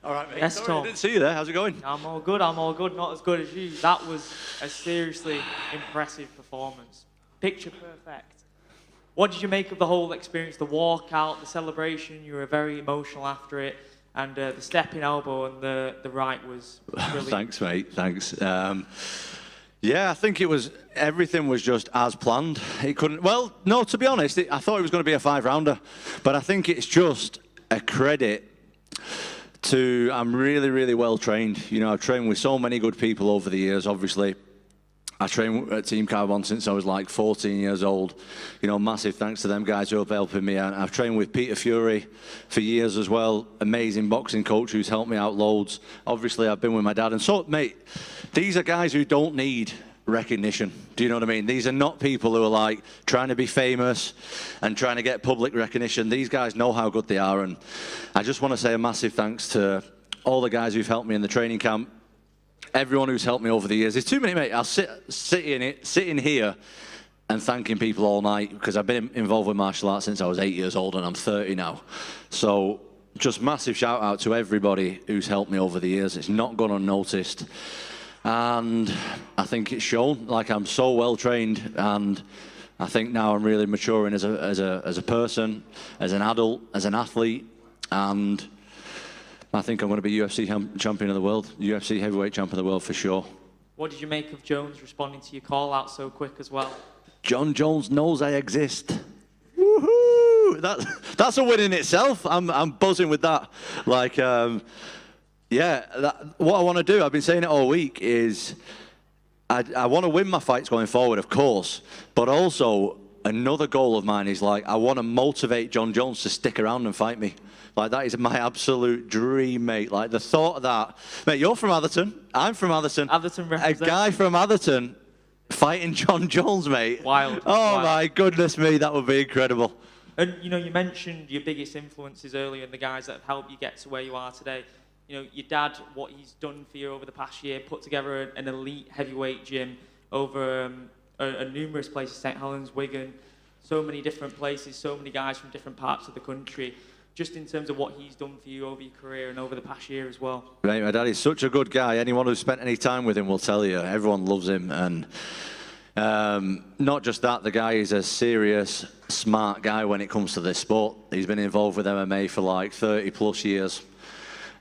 All right, mate. Yes, Sorry, Tom. I didn't see you there. How's it going? I'm all good. Not as good as you. That was a seriously impressive performance. Picture perfect. What did you make of the whole experience? The walkout, the celebration. You were very emotional after it, and the stepping elbow and the right was brilliant. Thanks, mate. Thanks. Yeah, I think everything was just as planned. It couldn't. Well, no. To be honest, I thought it was going to be a 5-rounder, but I think it's just a credit to I'm really, really well trained. You know, I've trained with so many good people over the years. Obviously, I trained at Team Carbon since I was like 14 years old. You know, massive thanks to them guys who have helped me. And I've trained with Peter Fury for years as well. Amazing boxing coach who's helped me out loads. Obviously, I've been with my dad. And so, mate, these are guys who don't need recognition. Do you know what I mean? These are not people who are like trying to be famous and trying to get public recognition. These guys know how good they are, and I just want to say a massive thanks to all the guys who've helped me in the training camp, everyone who's helped me over the years. There's too many, mate. I'll sitting here and thanking people all night because I've been involved with martial arts since I was 8 years old and I'm 30 now. So just massive shout out to everybody who's helped me over the years. It's not gone unnoticed. And I think it's shown. Like, I'm so well trained, and I think now I'm really maturing as a person, as an adult, as an athlete, and I think I'm going to be UFC champion of the world, UFC heavyweight champion of the world for sure. What did you make of Jones responding to your call out so quick as well? Jon Jones knows I exist. Woohoo! That's a win in itself. I'm buzzing with that. Like. Yeah, what I want to do, I've been saying it all week, is I want to win my fights going forward, of course, but also another goal of mine is like I want to motivate Jon Jones to stick around and fight me. Like, that is my absolute dream, mate. Like, the thought of that. Mate, you're from Atherton. I'm from Atherton. Atherton represents. A guy from Atherton fighting Jon Jones, mate. Wild. Oh, Wild. my goodness me, that would be incredible. And, you know, you mentioned your biggest influences earlier and the guys that have helped you get to where you are today. You know, your dad, what he's done for you over the past year, put together an elite heavyweight gym over numerous places, St. Helens, Wigan, so many different places, so many guys from different parts of the country, just in terms of what he's done for you over your career and over the past year as well. Right, my dad is such a good guy. Anyone who's spent any time with him will tell you. Everyone loves him. And not just that, the guy is a serious, smart guy when it comes to this sport. He's been involved with MMA for like 30 plus years.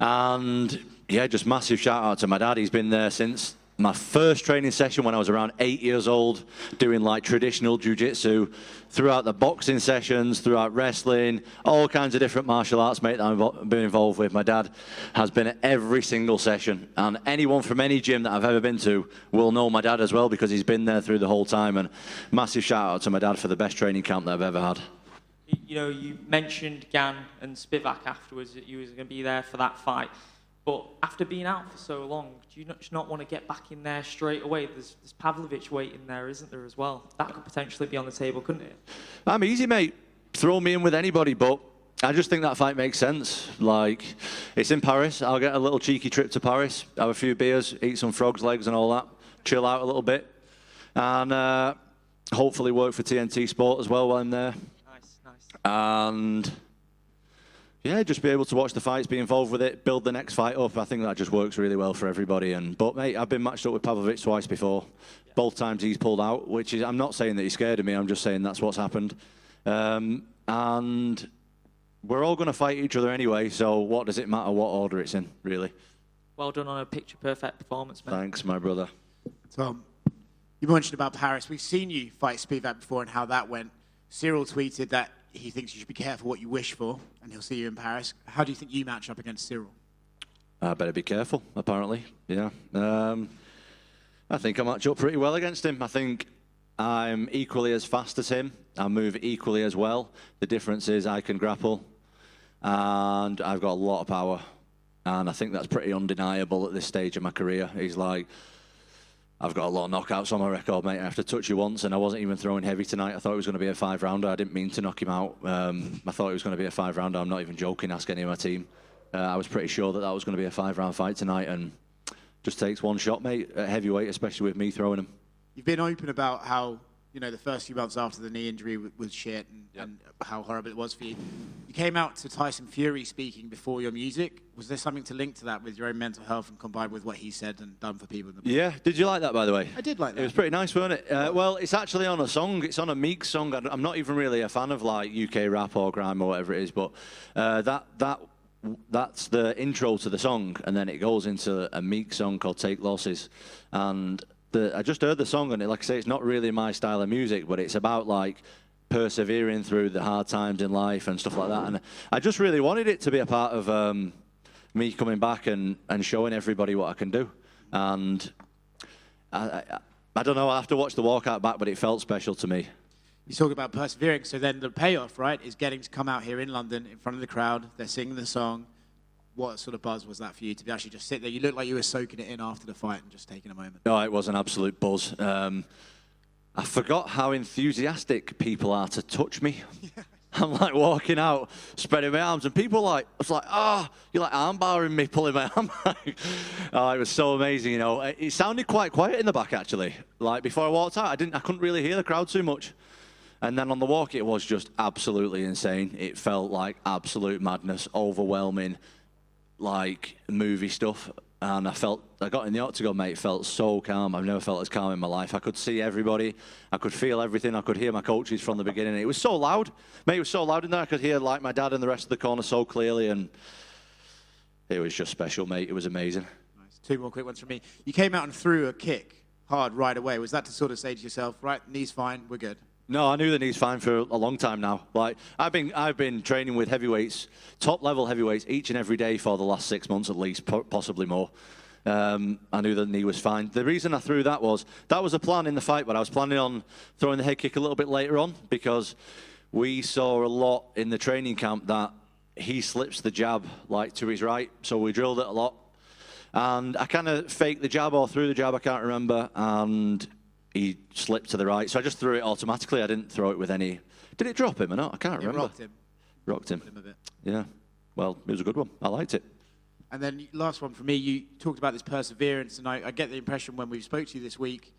And yeah, just massive shout out to my dad. He's been there since my first training session when I was around 8 years old, doing like traditional jiu-jitsu, throughout the boxing sessions, throughout wrestling, all kinds of different martial arts, mate, that I've been involved with. My dad has been at every single session, and anyone from any gym that I've ever been to will know my dad as well because he's been there through the whole time. And massive shout out to my dad for the best training camp that I've ever had. You know, you mentioned Gan and Spivak afterwards, that you was going to be there for that fight. But after being out for so long, do you not want to get back in there straight away? There's Pavlovich waiting there, isn't there, as well? That could potentially be on the table, couldn't it? I'm easy, mate. Throw me in with anybody, but I just think that fight makes sense. Like, it's in Paris. I'll get a little cheeky trip to Paris, have a few beers, eat some frog's legs and all that, chill out a little bit, and hopefully work for TNT Sport as well while I'm there. And yeah, just be able to watch the fights, be involved with it, build the next fight up. I think that just works really well for everybody. But mate, I've been matched up with Pavlovich twice before. Yeah. Both times he's pulled out, which is, I'm not saying that he's scared of me, I'm just saying that's what's happened. And we're all going to fight each other anyway, so what does it matter what order it's in, really? Well done on a picture-perfect performance, man. Thanks, my brother. Tom, you mentioned about Paris. We've seen you fight Spivak before and how that went. Cyril tweeted that he thinks you should be careful what you wish for, and he'll see you in Paris. How do you think you match up against Cyril? I better be careful, apparently. Yeah. I think I match up pretty well against him. I think I'm equally as fast as him. I move equally as well. The difference is I can grapple, and I've got a lot of power. And I think that's pretty undeniable at this stage of my career. He's like, I've got a lot of knockouts on my record, mate. I have to touch you once, and I wasn't even throwing heavy tonight. I thought it was going to be a 5-rounder. I didn't mean to knock him out. I thought it was going to be a 5-rounder. I'm not even joking. Ask any of my team. I was pretty sure that that was going to be a 5-round fight tonight, and just takes one shot, mate, at heavyweight, especially with me throwing him. You've been open about how you know, the first few months after the knee injury was shit and how horrible it was for you. You came out to Tyson Fury speaking before your music. Was there something to link to that with your own mental health and combined with what he said and done for people? Yeah, did you like that, by the way? I did like that. It was pretty nice, wasn't it? Well, it's actually on a song. It's on a Meek song. I'm not even really a fan of like UK rap or grime or whatever it is, but that's the intro to the song, and then it goes into a Meek song called Take Losses. And I just heard the song, and like I say, it's not really my style of music, but it's about like persevering through the hard times in life and stuff like that. And I just really wanted it to be a part of me coming back and showing everybody what I can do. And I don't know, I have to watch the walkout back, but it felt special to me. You talk about persevering, so then the payoff, right, is getting to come out here in London in front of the crowd. They're singing the song. What sort of buzz was that for you to actually just sit there? You looked like you were soaking it in after the fight and just taking a moment. No, it was an absolute buzz. I forgot how enthusiastic people are to touch me. Yeah. I'm like walking out, spreading my arms, and people like, it's like, oh, you're like arm barring me, pulling my arm back. Oh, it was so amazing, you know. It sounded quite quiet in the back, actually. Like before I walked out, I couldn't really hear the crowd too much. And then on the walk, it was just absolutely insane. It felt like absolute madness, overwhelming, like movie stuff. And I got in the octagon, mate, it felt so calm. I've never felt as calm in my life. I could see everybody. I could feel everything. I could hear my coaches from the beginning. It was so loud. Mate, it was so loud in there. I could hear like my dad and the rest of the corner so clearly. And it was just special, mate. It was amazing. Nice. 2 more quick ones from me. You came out and threw a kick hard right away. Was that to sort of say to yourself, right, knee's fine, we're good? No, I knew the knee's fine for a long time now. Like I've been training with heavyweights, top level heavyweights, each and every day for the last 6 months at least, possibly more. I knew the knee was fine. The reason I threw that was a plan in the fight, but I was planning on throwing the head kick a little bit later on because we saw a lot in the training camp that he slips the jab like to his right, so we drilled it a lot. And I kind of faked the jab or threw the jab, I can't remember, and he slipped to the right, so I just threw it automatically. I didn't throw it with any... Did it drop him or not? I can't remember. Rocked him. Rocked him. Put him a bit. Yeah. Well, it was a good one. I liked it. And then last one for me, you talked about this perseverance, and I get the impression when we spoke to you this week,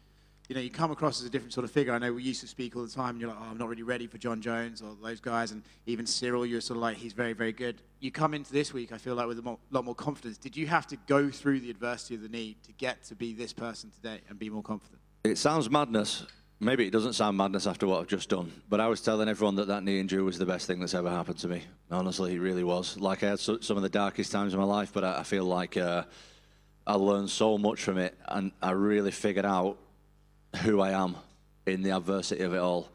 you know, you come across as a different sort of figure. I know we used to speak all the time, and you're like, oh, I'm not really ready for Jon Jones or those guys, and even Cyril, you're sort of like, he's very, very good. You come into this week, I feel like, with a lot more confidence. Did you have to go through the adversity of the knee to get to be this person today and be more confident? It sounds madness. Maybe it doesn't sound madness after what I've just done, but I was telling everyone that knee injury was the best thing that's ever happened to me. Honestly, it really was. Like, I had some of the darkest times of my life, but I feel like I learned so much from it, and I really figured out who I am in the adversity of it all.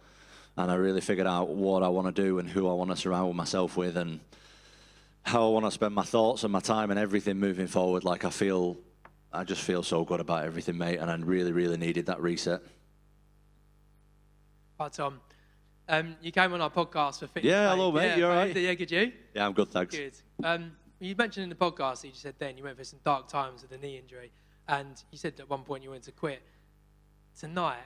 And I really figured out what I want to do and who I want to surround myself with and how I want to spend my thoughts and my time and everything moving forward. Like, I just feel so good about everything, mate, and I really, really needed that reset. Hi, Tom. You came on our podcast for Fitness. Yeah, hello, mate. You all right? Yeah, good, you? Yeah, I'm good, thanks. Good. You mentioned in the podcast that you just said then you went through some dark times with the knee injury, and you said at one point you wanted to quit. Tonight,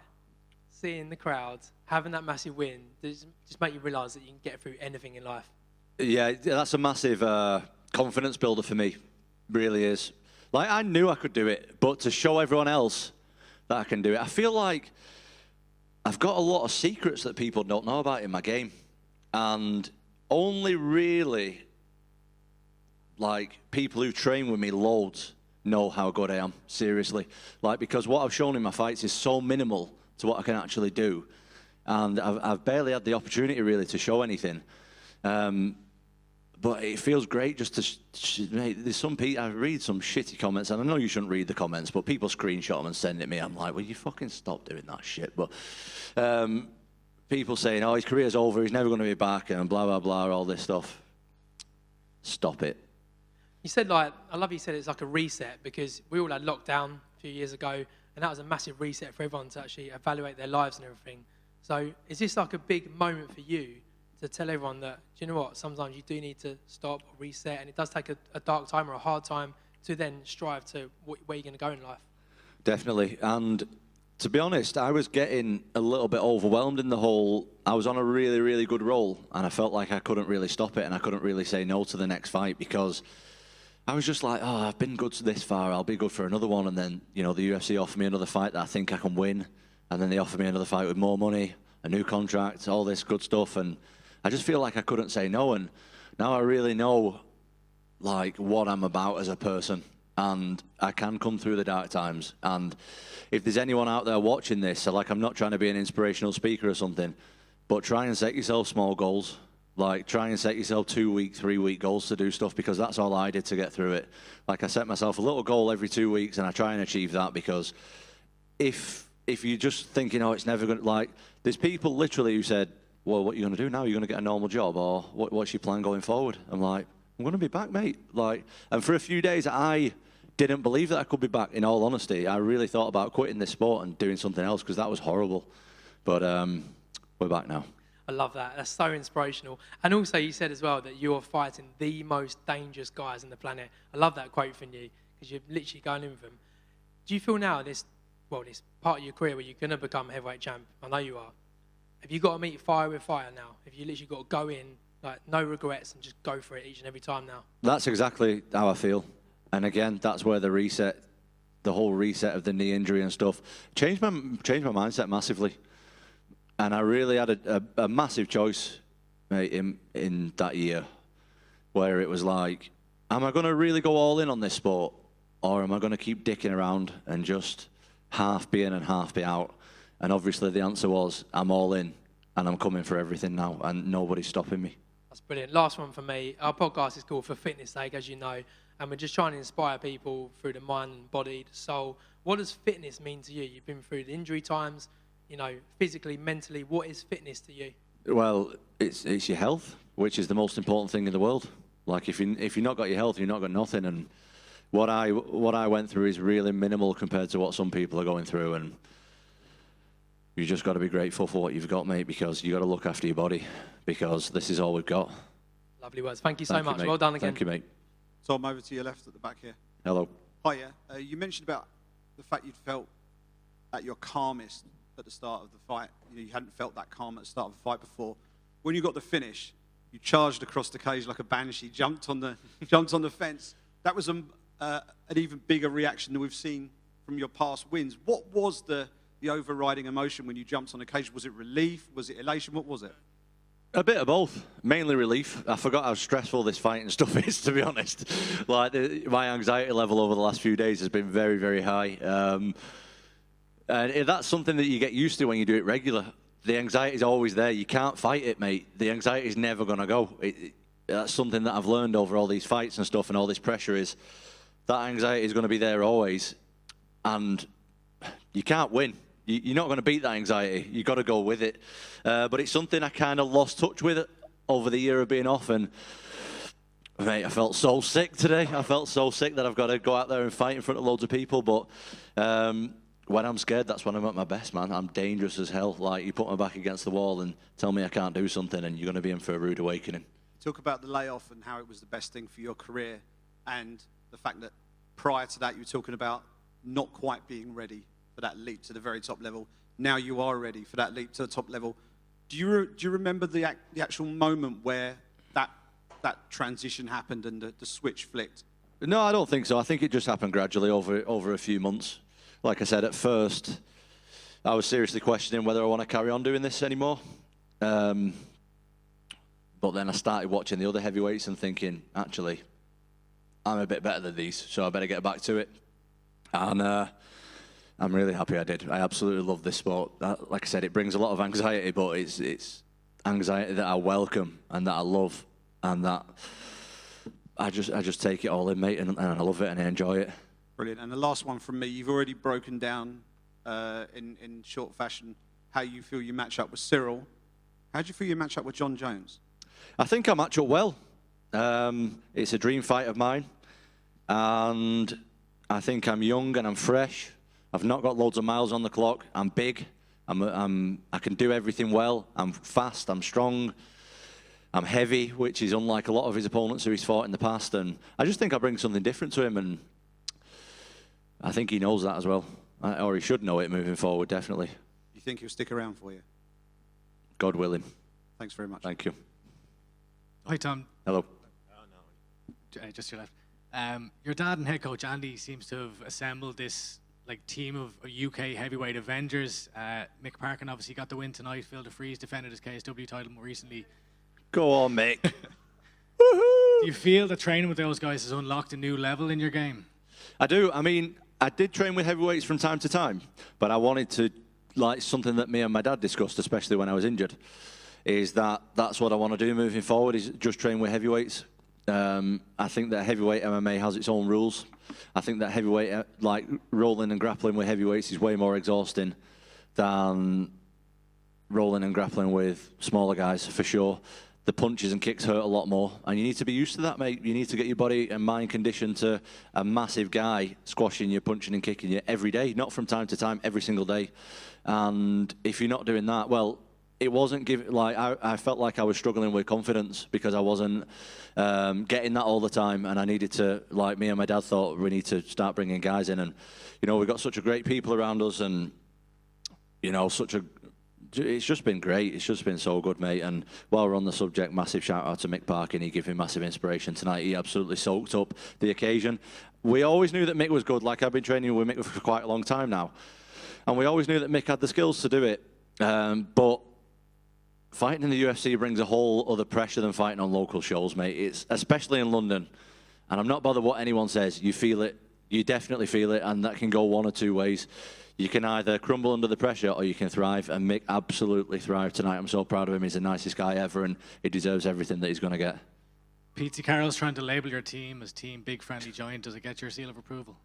seeing the crowd, having that massive win, does just make you realise that you can get through anything in life? Yeah, that's a massive confidence builder for me. Really is. Like, I knew I could do it, but to show everyone else that I can do it, I feel like I've got a lot of secrets that people don't know about in my game. And only really, like, people who train with me loads know how good I am, seriously. Like, because what I've shown in my fights is so minimal to what I can actually do. And I've barely had the opportunity, really, to show anything. But it feels great just to, mate, there's some people, I read some shitty comments, and I know you shouldn't read the comments, but people screenshot them and send it me. I'm like, well, you fucking stop doing that shit. But people saying, oh, his career's over, he's never going to be back, and blah, blah, blah, all this stuff. Stop it. You said, like, I love you said it's like a reset, because we all had lockdown a few years ago, and that was a massive reset for everyone to actually evaluate their lives and everything. So is this like a big moment for you to tell everyone that, do you know what, sometimes you do need to stop or reset, and it does take a dark time or a hard time to then strive to where you're going to go in life? Definitely. And to be honest, I was getting a little bit overwhelmed in the whole, I was on a really, really good roll, and I felt like I couldn't really stop it, and I couldn't really say no to the next fight, because I was just like, oh, I've been good this far, I'll be good for another one, and then, you know, the UFC offered me another fight that I think I can win, and then they offered me another fight with more money, a new contract, all this good stuff, and I just feel like I couldn't say no. And now I really know, like, what I'm about as a person, and I can come through the dark times. And if there's anyone out there watching this, so like, I'm not trying to be an inspirational speaker or something, but try and set yourself small goals. Like, try and set yourself 2-week, 3-week goals to do stuff, because that's all I did to get through it. Like, I set myself a little goal every 2 weeks, and I try and achieve that, because if you're just thinking, oh, it's never going to, like, there's people literally who said, well, what are you going to do now? You're going to get a normal job, or what's your plan going forward? I'm like, I'm going to be back, mate. Like, and for a few days, I didn't believe that I could be back, in all honesty. I really thought about quitting this sport and doing something else, because that was horrible. But we're back now. I love that. That's so inspirational. And also, you said as well that you're fighting the most dangerous guys on the planet. I love that quote from you, because you're literally going in with them. Do you feel now this part of your career where you're going to become heavyweight champ? I know you are. Have you got to meet fire with fire now? Have you literally got to go in, like, no regrets, and just go for it each and every time now? That's exactly how I feel. And again, that's where the whole reset of the knee injury and stuff, changed my mindset massively. And I really had a massive choice, mate, in that year, where it was like, am I going to really go all in on this sport, or am I going to keep dicking around and just half be in and half be out? And obviously the answer was, I'm all in, and I'm coming for everything now, and nobody's stopping me. That's brilliant. Last one for me. Our podcast is called For Fitness Sake, as you know, and we're just trying to inspire people through the mind and body, the soul. What does fitness mean to you? You've been through the injury times, you know, physically, mentally. What is fitness to you? Well, it's your health, which is the most important thing in the world. Like, if you've not got your health, you've not got nothing. And what I went through is really minimal compared to what some people are going through. And you just got to be grateful for what you've got, mate, because you got to look after your body, because this is all we've got. Lovely words. Thank you so much. Well done again. Thank you, mate. Tom, over to your left at the back here. Hello. Hiya. You mentioned about the fact you'd felt at your calmest at the start of the fight. You hadn't felt that calm at the start of the fight before. When you got the finish, you charged across the cage like a banshee, jumped on the fence. That was an even bigger reaction than we've seen from your past wins. What was the overriding emotion when you jumped on the cage? Was it relief? Was it elation? What was it? A bit of both. Mainly relief. I forgot how stressful this fight and stuff is, to be honest. Like, my anxiety level over the last few days has been very, very high. And that's something that you get used to when you do it regular. The anxiety is always there. You can't fight it, mate. The anxiety is never going to go. That's something that I've learned over all these fights and stuff, and all this pressure is that anxiety is going to be there always. And you can't win. You're not going to beat that anxiety. You've got to go with it. But it's something I kind of lost touch with over the year of being off. And, mate, I felt so sick today. I felt so sick that I've got to go out there and fight in front of loads of people. But when I'm scared, that's when I'm at my best, man. I'm dangerous as hell. Like, you put my back against the wall and tell me I can't do something, and you're going to be in for a rude awakening. Talk about the layoff and how it was the best thing for your career, and the fact that prior to that you were talking about not quite being ready for that leap to the very top level. Now you are ready for that leap to the top level. Do you remember the actual moment where that transition happened and the switch flicked? No, I don't think so. I think it just happened gradually over a few months. Like I said, at first, I was seriously questioning whether I want to carry on doing this anymore. But then I started watching the other heavyweights and thinking, actually, I'm a bit better than these, so I better get back to it. And I'm really happy I did. I absolutely love this sport. Like I said, it brings a lot of anxiety, but it's anxiety that I welcome and that I love, and that I just take it all in, mate, and I love it and I enjoy it. Brilliant. And the last one from me, you've already broken down in short fashion how you feel you match up with Cyril. How do you feel you match up with Jon Jones? I think I match up well. It's a dream fight of mine, and I think I'm young and I'm fresh. I've not got loads of miles on the clock. I'm big. I can do everything well. I'm fast. I'm strong. I'm heavy, which is unlike a lot of his opponents who he's fought in the past. And I just think I bring something different to him, and I think he knows that as well, or he should know it moving forward, definitely. You think he'll stick around for you? God willing. Thanks very much. Thank you. Hi, Tom. Hello. Just your left. Your dad and head coach Andy seems to have assembled this like team of UK heavyweight Avengers. Mick Park obviously got the win tonight. Phil DeFries defended his KSW title more recently. Go on, Mick. Do you feel that training with those guys has unlocked a new level in your game? I do. I mean, I did train with heavyweights from time to time, but I wanted to, like something that me and my dad discussed, especially when I was injured, is that's what I want to do moving forward, is just train with heavyweights. I think that heavyweight MMA has its own rules. I think that heavyweight, like rolling and grappling with heavyweights, is way more exhausting than rolling and grappling with smaller guys, for sure. The punches and kicks hurt a lot more, and you need to be used to that, mate. You need to get your body and mind conditioned to a massive guy squashing you, punching and kicking you every day, not from time to time, every single day. And if you're not doing that, well, it wasn't I felt like I was struggling with confidence because I wasn't getting that all the time, and I needed to, like me and my dad thought, we need to start bringing guys in. And, you know, we've got such a great people around us, and, you know, it's just been great. It's just been so good, mate. And while we're on the subject, massive shout out to Mick Park, and he gave him massive inspiration tonight. He absolutely soaked up the occasion. We always knew that Mick was good. Like, I've been training with Mick for quite a long time now, and we always knew that Mick had the skills to do it. But fighting in the UFC brings a whole other pressure than fighting on local shows, mate. It's especially in London, and I'm not bothered what anyone says. You feel it. You definitely feel it, and that can go one or two ways. You can either crumble under the pressure or you can thrive, and Mick absolutely thrived tonight. I'm so proud of him. He's the nicest guy ever, and he deserves everything that he's going to get. Pete Carroll's trying to label your team as Team Big Friendly Giant. Does it get your seal of approval?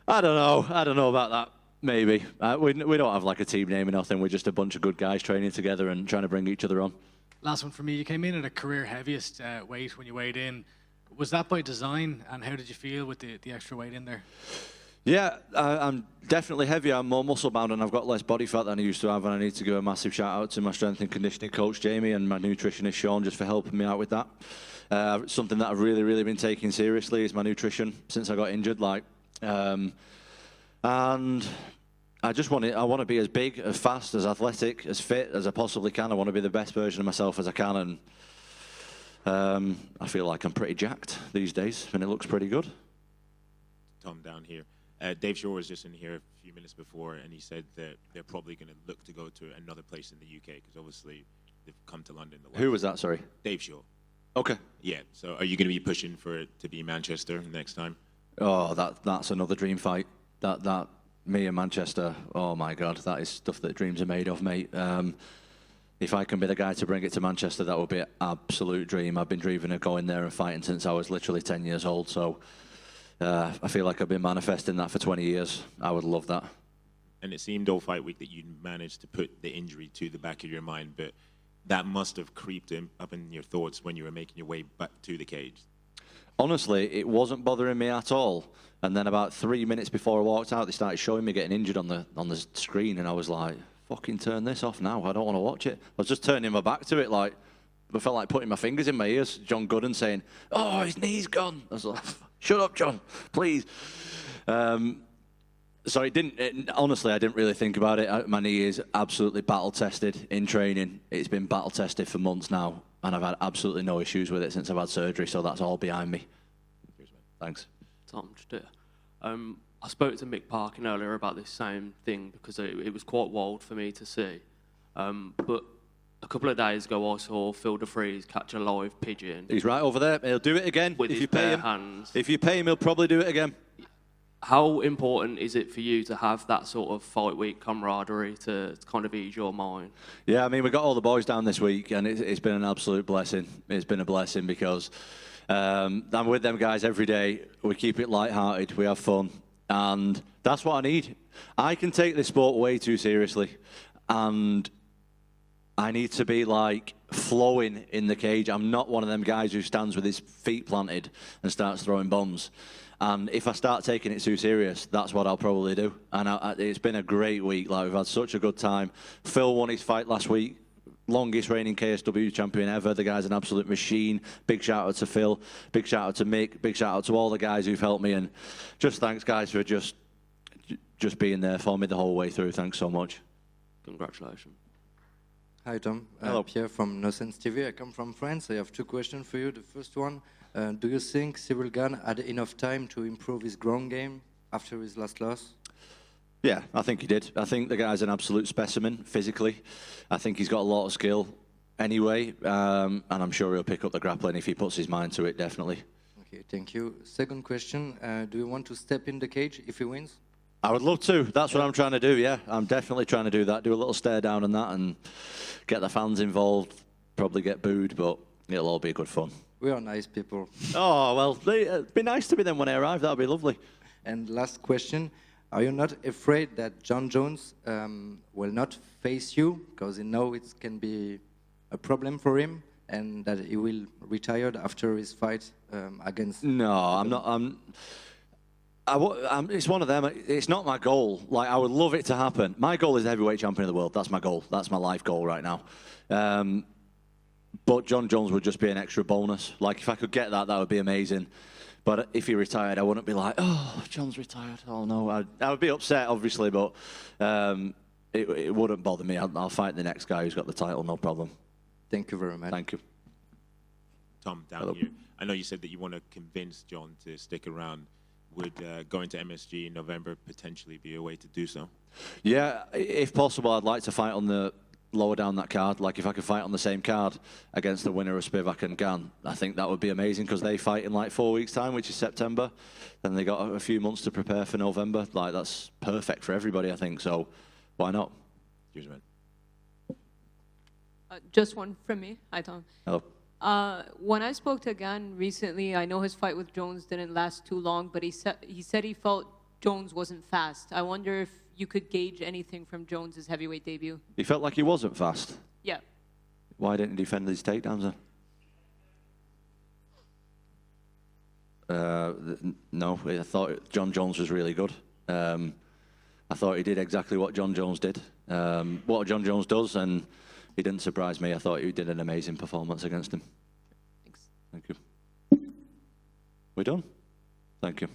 I don't know. I don't know about that. Maybe. We don't have like a team name or nothing. We're just a bunch of good guys training together and trying to bring each other on. Last one for me. You came in at a career heaviest weight when you weighed in. Was that by design, and how did you feel with the extra weight in there? Yeah, I'm definitely heavier. I'm more muscle bound, and I've got less body fat than I used to have, and I need to give a massive shout out to my strength and conditioning coach Jamie and my nutritionist Sean, just for helping me out with that. Something that I've really been taking seriously is my nutrition since I got injured. And I want to be as big, as fast, as athletic, as fit as I possibly can. I want to be the best version of myself as I can, and I feel like I'm pretty jacked these days, and it looks pretty good. Tom down here. Dave Shore was just in here a few minutes before, and he said that they're probably going to look to go to another place in the UK, because obviously they've come to London. Who was that, sorry? Dave Shore. Okay. Yeah, so are you going to be pushing for it to be Manchester next time? Oh, that's another dream fight. That me and Manchester, oh my God, that is stuff that dreams are made of, mate. If I can be the guy to bring it to Manchester, that would be an absolute dream. I've been dreaming of going there and fighting since I was literally 10 years old, so I feel like I've been manifesting that for 20 years. I would love that. And it seemed all fight week that you managed to put the injury to the back of your mind, but that must have creeped up in your thoughts when you were making your way back to the cage. Honestly, it wasn't bothering me at all. And then about 3 minutes before I walked out, they started showing me getting injured on the screen, and I was like, fucking turn this off now. I don't want to watch it. I was just turning my back to it, like, I felt like putting my fingers in my ears. John Gooden saying, oh, his knee's gone. I was like, shut up, John, please. So honestly, I didn't really think about it. My knee is absolutely battle-tested in training. It's been battle-tested for months now, and I've had absolutely no issues with it since I've had surgery, so that's all behind me. Thanks. Tom, just do it. I spoke to Mick Park earlier about this same thing because it was quite wild for me to see. But a couple of days ago, I saw Phil DeFries catch a live pigeon. He's right over there. He'll do it again with if his you pay bare him. hands. If you pay him, he'll probably do it again. How important is it for you to have that sort of fight week camaraderie to kind of ease your mind? Yeah, I mean, we got all the boys down this week, and it's been an absolute blessing. It's been a blessing because I'm with them guys every day. We keep it lighthearted. We have fun. And that's what I need. I can take this sport way too seriously. And I need to be, like, flowing in the cage. I'm not one of them guys who stands with his feet planted and starts throwing bombs. And if I start taking it too serious, that's what I'll probably do. And it's been a great week. Like, we've had such a good time. Phil won his fight last week. Longest reigning KSW champion ever. The guy's an absolute machine. Big shout out to Phil. Big shout out to Mick. Big shout out to all the guys who've helped me. And just thanks, guys, for just being there for me the whole way through. Thanks so much. Congratulations. Hi, Tom. Hello. Pierre from No Sense TV. I come from France. I have two questions for you. The first one, do you think Cyril Gane had enough time to improve his ground game after his last loss? Yeah, I think he did. I think the guy's an absolute specimen physically. I think he's got a lot of skill anyway, and I'm sure he'll pick up the grappling if he puts his mind to it, definitely. Okay, thank you. Second question, do you want to step in the cage if he wins? I would love to. That's what I'm trying to do, yeah. I'm definitely trying to do that. Do a little stare down on that and get the fans involved. Probably get booed, but it'll all be good fun. We are nice people. Oh, well, it'd be nice to be them when I arrive. That would be lovely. And last question, are you not afraid that Jon Jones will not face you? Because you know it can be a problem for him and that he will retire after his fight against... No, I'm not. It's one of them. It's not my goal. Like, I would love it to happen. My goal is heavyweight champion of the world. That's my goal. That's my life goal right now. But Jon Jones would just be an extra bonus. Like, if I could get that, that would be amazing. But if he retired, I wouldn't be like, oh, Jon's retired. Oh, no. I would be upset, obviously, but it wouldn't bother me. I'll fight the next guy who's got the title, no problem. Thank you very much. Thank you. Tom, down here. I know you said that you want to convince Jon to stick around. Would going to MSG in November potentially be a way to do so? Yeah, if possible, I'd like to fight on the lower down that card. Like, if I could fight on the same card against the winner of Spivak and Gan, I think that would be amazing, because they fight in like 4 weeks' time, which is September. Then they got a few months to prepare for November. Like, that's perfect for everybody, I think. So, why not? Cheers, man. Just one from me. Hi, Tom. Hello. When I spoke to Gan recently, I know his fight with Jones didn't last too long, but he said he felt Jones wasn't fast. I wonder if you could gauge anything from Jones's heavyweight debut. He felt like he wasn't fast? Yeah. Why didn't he defend his takedowns then? No, I thought Jon Jones was really good. I thought he did exactly what Jon Jones did, what Jon Jones does, and he didn't surprise me. I thought he did an amazing performance against him. Thanks. Thank you. We're done? Thank you.